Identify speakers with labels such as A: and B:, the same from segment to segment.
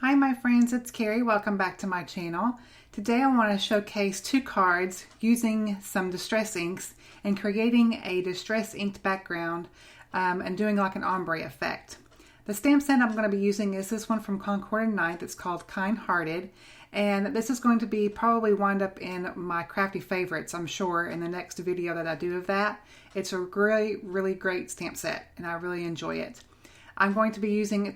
A: Hi my friends, it's Carrie. Welcome back to my channel. Today I want to showcase two cards using some distress inks and creating a distress inked background and doing like an ombre effect. The stamp set I'm going to be using is this one from Concord and Ninth. It's called Kind Hearted, and this is going to be probably wind up in my crafty favorites, I'm sure, in the next video that I do of that. It's a really great stamp set and I really enjoy it. I'm going to be using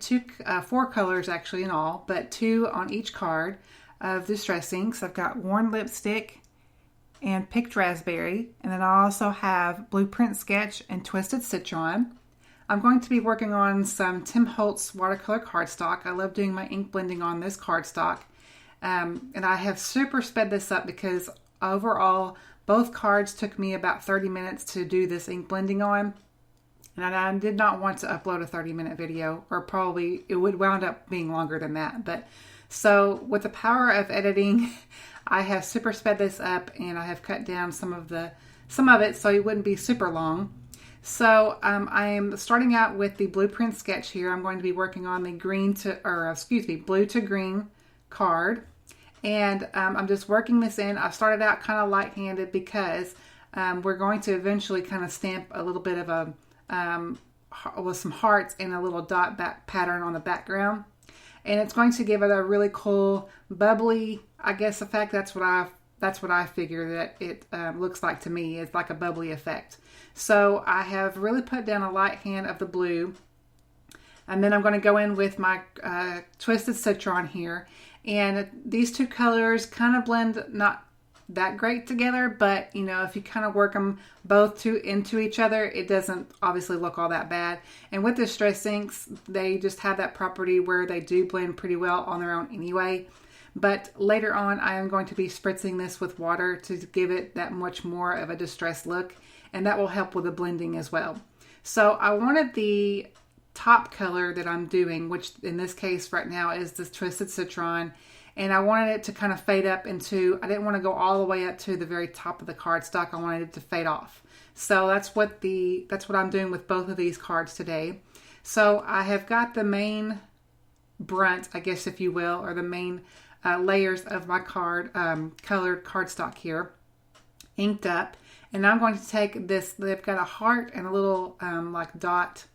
A: four colors actually in all, but two on each card of distress inks. I've got Worn Lipstick and Picked Raspberry, and then I also have Blueprint Sketch and Twisted Citron. I'm going to be working on some Tim Holtz watercolor cardstock. I love doing my ink blending on this cardstock, and I have super sped this up because overall both cards took me about 30 minutes to do this ink blending on. And I did not want to upload a 30-minute video, or probably it would wound up being longer than that. But so with the power of editing, I have super sped this up and I have cut down some of it so it wouldn't be super long. So I am starting out with the Blueprint Sketch here. I'm going to be working on the blue to green card. And I'm just working this in. I started out kind of light-handed because we're going to eventually kind of stamp a little bit of a with some hearts and a little dot back pattern on the background, and it's going to give it a really cool bubbly, I guess, effect. That's what I figure that it looks like to me. It's like a bubbly effect. So I have really put down a light hand of the blue, and then I'm going to go in with my Twisted Citron here, and these two colors kind of blend not that great together, but you know, if you kind of work them both into each other, it doesn't obviously look all that bad. And with distress inks, they just have that property where they do blend pretty well on their own anyway. But later on, I am going to be spritzing this with water to give it that much more of a distressed look, and that will help with the blending as well. So I wanted the top color that I'm doing, which in this case right now is this Twisted Citron, and I wanted it to kind of fade up into, I didn't want to go all the way up to the very top of the cardstock. I wanted it to fade off. So that's what I'm doing with both of these cards today. So I have got the main brunt, I guess if you will, or the main layers of my colored cardstock here inked up. And I'm going to take this, they've got a heart and a little like dot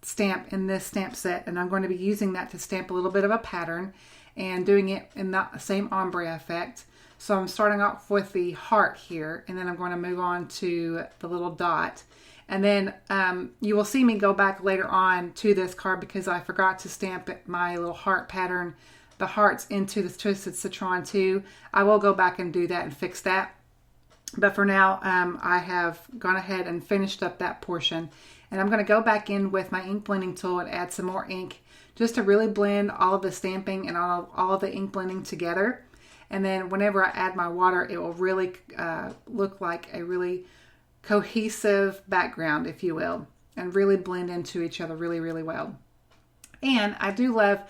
A: stamp in this stamp set, and I'm going to be using that to stamp a little bit of a pattern and doing it in that same ombre effect. So I'm starting off with the heart here, and then I'm going to move on to the little dot. And then you will see me go back later on to this card because I forgot to stamp my little heart pattern, the hearts, into the Twisted Citron too. I will go back and do that and fix that. But for now, I have gone ahead and finished up that portion. And I'm going to go back in with my ink blending tool and add some more ink just to really blend all of the stamping and all of the ink blending together. And then whenever I add my water, it will really look like a really cohesive background, if you will, and really blend into each other really well. And I do love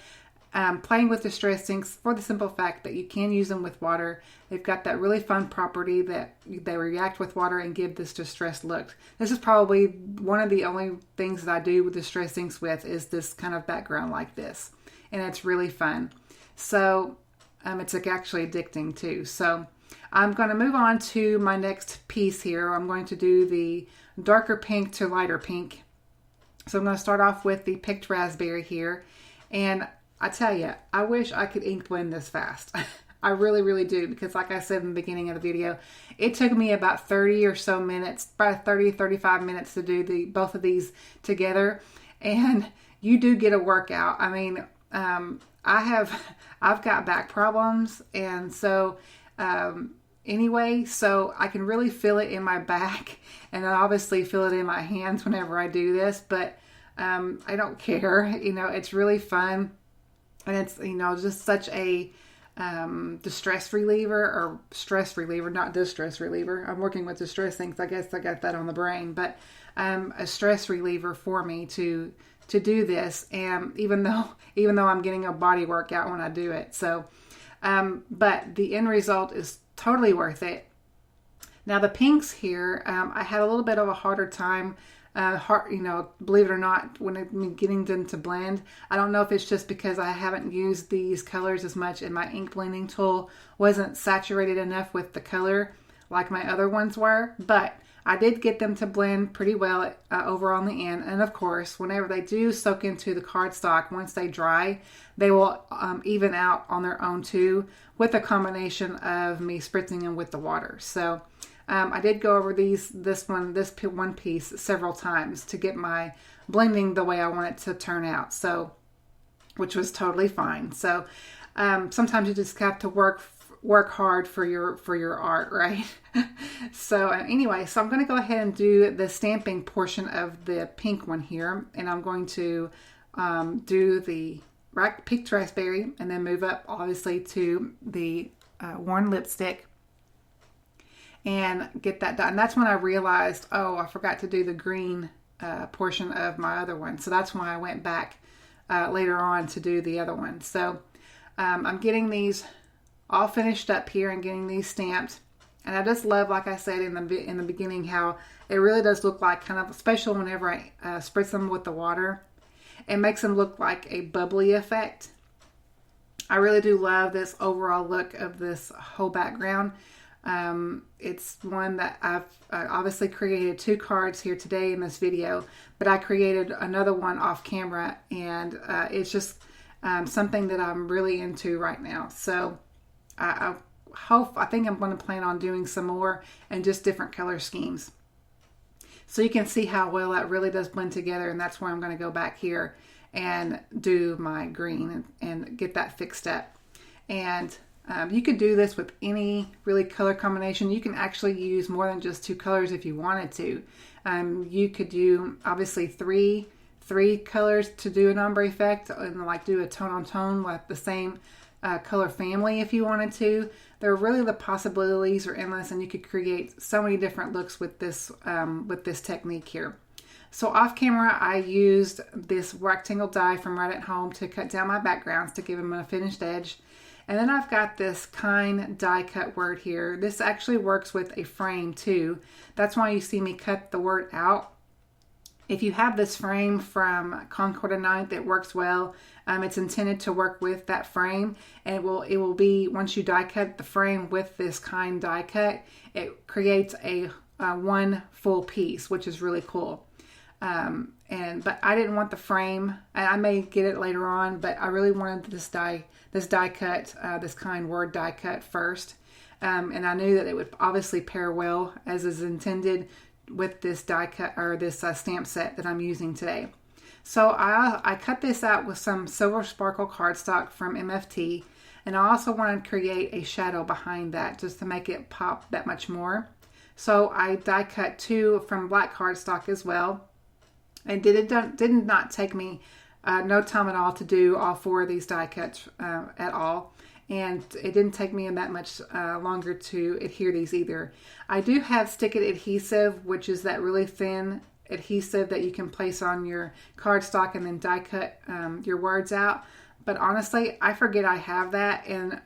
A: playing with distress inks for the simple fact that you can use them with water. They've got that really fun property that they react with water and give this distressed look. This is probably one of the only things that I do with distress inks with is this kind of background like this. And it's really fun. So it's actually addicting too. So I'm going to move on to my next piece here. I'm going to do the darker pink to lighter pink. So I'm going to start off with the Picked Raspberry here. And I tell you, I wish I could ink blend this fast. I really do, because like I said in the beginning of the video, it took me about 30 or so minutes, about 35 minutes to do both of these together. And you do get a workout. I mean, I've got back problems, and so anyway, so I can really feel it in my back, and I obviously feel it in my hands whenever I do this, but I don't care. You know, it's really fun. And it's, you know, just such a distress reliever, or stress reliever, not distress reliever. I'm working with distress inks. I guess I got that on the brain, but a stress reliever for me to do this. And even though I'm getting a body workout when I do it. So, but the end result is totally worth it. Now the pinks here, I had a little bit of a harder time, believe it or not, when I'm getting them to blend. I don't know if it's just because I haven't used these colors as much and my ink blending tool wasn't saturated enough with the color like my other ones were, but I did get them to blend pretty well over on the end. And of course, whenever they do soak into the cardstock, once they dry, they will even out on their own too, with a combination of me spritzing them with the water. So I did go over this one piece several times to get my blending the way I want it to turn out. So, which was totally fine. So sometimes you just have to work hard for your art, right? So anyway, so I'm going to go ahead and do the stamping portion of the pink one here, and I'm going to do the picked raspberry and then move up obviously to the worn lipstick and get that done. And that's when I realized, oh, I forgot to do the green portion of my other one. So that's why I went back later on to do the other one. So I'm getting these all finished up here and getting these stamped. And I just love, like I said in the beginning, how it really does look like kind of special whenever I spritz them with the water. It makes them look like a bubbly effect. I really do love this overall look of this whole background. It's one that I've obviously created 2 cards here today in this video, but I created another one off camera, and it's just something that I'm really into right now. So I think I'm going to plan on doing some more and just different color schemes. So you can see how well that really does blend together, and that's why I'm going to go back here and do my green and get that fixed up. And you could do this with any really color combination. You can actually use more than just 2 colors if you wanted to. You could do obviously three colors to do an ombre effect, and like do a tone on tone with the same color family if you wanted to. The possibilities are endless, and you could create so many different looks with this technique here. So off camera, I used this rectangle die from Right at Home to cut down my backgrounds to give them a finished edge. And then I've got this kind die cut word here. This actually works with a frame too. That's why you see me cut the word out. If you have this frame from Concord & Night that works well, it's intended to work with that frame, and it will be, once you die cut the frame with this kind die cut, it creates a one full piece, which is really cool. But I didn't want the frame. I may get it later on, but I really wanted this die cut, this kind word die cut first. And I knew that it would obviously pair well, as is intended, with this die cut or this stamp set that I'm using today. So I cut this out with some silver sparkle cardstock from MFT, and I also wanted to create a shadow behind that just to make it pop that much more. So I die cut 2 from black cardstock as well. And did not take me no time at all to do all 4 of these die cuts at all. And it didn't take me that much longer to adhere these either. I do have Stick It adhesive, which is that really thin adhesive that you can place on your cardstock and then die cut your words out. But honestly, I forget I have that, and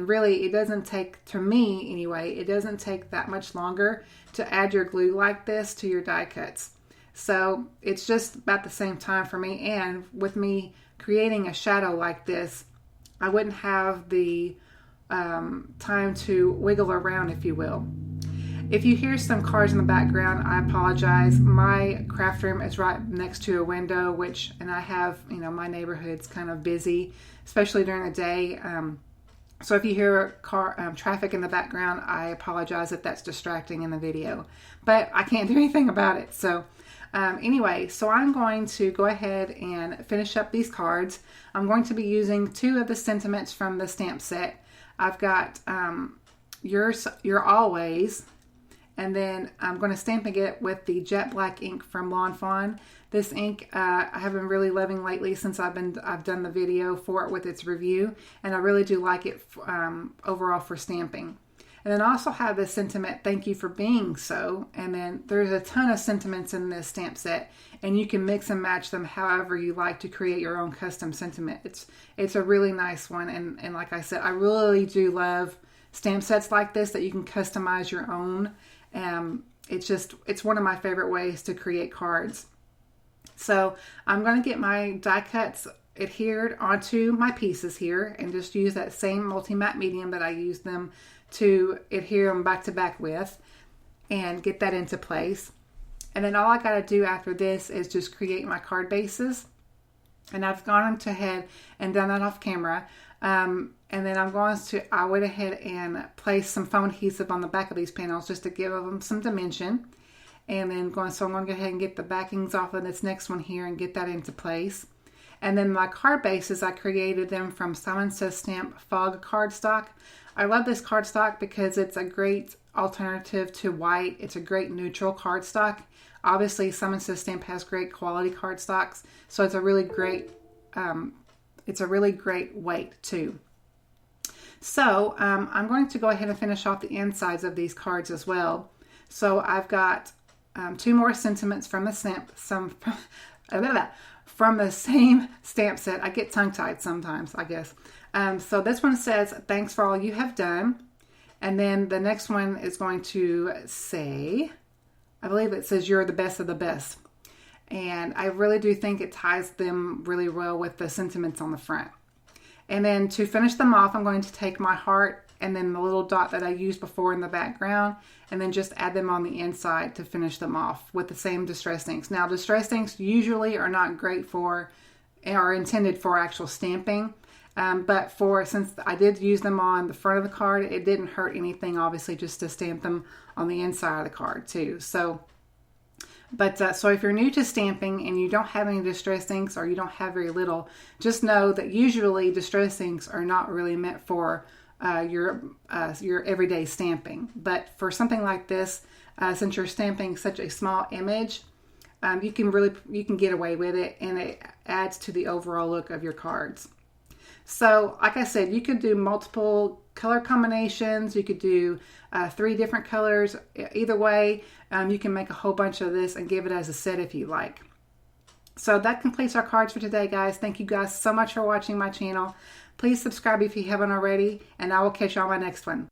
A: really it doesn't take, to me anyway, it doesn't take that much longer to add your glue like this to your die cuts. So it's just about the same time for me, and with me creating a shadow like this, I wouldn't have the time to wiggle around, if you will. If you hear some cars in the background, I apologize. My craft room is right next to a window, and I have, my neighborhood's kind of busy, especially during the day. So if you hear traffic in the background, I apologize if that's distracting in the video, but I can't do anything about it. So anyway, so I'm going to go ahead and finish up these cards. I'm going to be using 2 of the sentiments from the stamp set. I've got Your Always, and then I'm going to stamp it with the jet black ink from Lawn Fawn. This ink I have been really loving lately since I've done the video for it with its review, and I really do like it overall for stamping. And then I also have this sentiment, Thank You for Being So. And then there's a ton of sentiments in this stamp set, and you can mix and match them however you like to create your own custom sentiment. It's a really nice one, and like I said, I really do love stamp sets like this that you can customize your own. It's one of my favorite ways to create cards. So I'm going to get my die cuts adhered onto my pieces here and just use that same multi-matte medium that I used them to adhere them back to back with and get that into place. And then all I got to do after this is just create my card bases. And I've gone ahead and done that off camera. And then I went ahead and placed some foam adhesive on the back of these panels just to give them some dimension. And then so I'm going to go ahead and get the backings off of this next one here and get that into place. And then my card bases, I created them from Simon Says Stamp Fog cardstock. I love this cardstock because it's a great alternative to white. It's a great neutral cardstock. Obviously, Simon Says Stamp has great quality cardstocks, so it's a really great weight too. So I'm going to go ahead and finish off the insides of these cards as well. So I've got 2 more sentiments from the from the same stamp set. I get tongue-tied sometimes, I guess. So this one says, "Thanks for all you have done." And then the next one is going to say, I believe it says, "You're the best of the best." And I really do think it ties them really well with the sentiments on the front. And then to finish them off, I'm going to take my heart and then the little dot that I used before in the background and then just add them on the inside to finish them off with the same distress inks. Now, distress inks usually are not great for, or intended for actual stamping. But since I did use them on the front of the card, it didn't hurt anything, obviously, just to stamp them on the inside of the card too. So if you're new to stamping and you don't have any distress inks or you don't have very little, just know that usually distress inks are not really meant for your everyday stamping. But for something like this, since you're stamping such a small image, you can get away with it, and it adds to the overall look of your cards. So, like I said, you could do multiple color combinations. You could do 3 different colors. Either way, you can make a whole bunch of this and give it as a set if you like. So that completes our cards for today, guys. Thank you guys so much for watching my channel. Please subscribe if you haven't already, and I will catch you on my next one.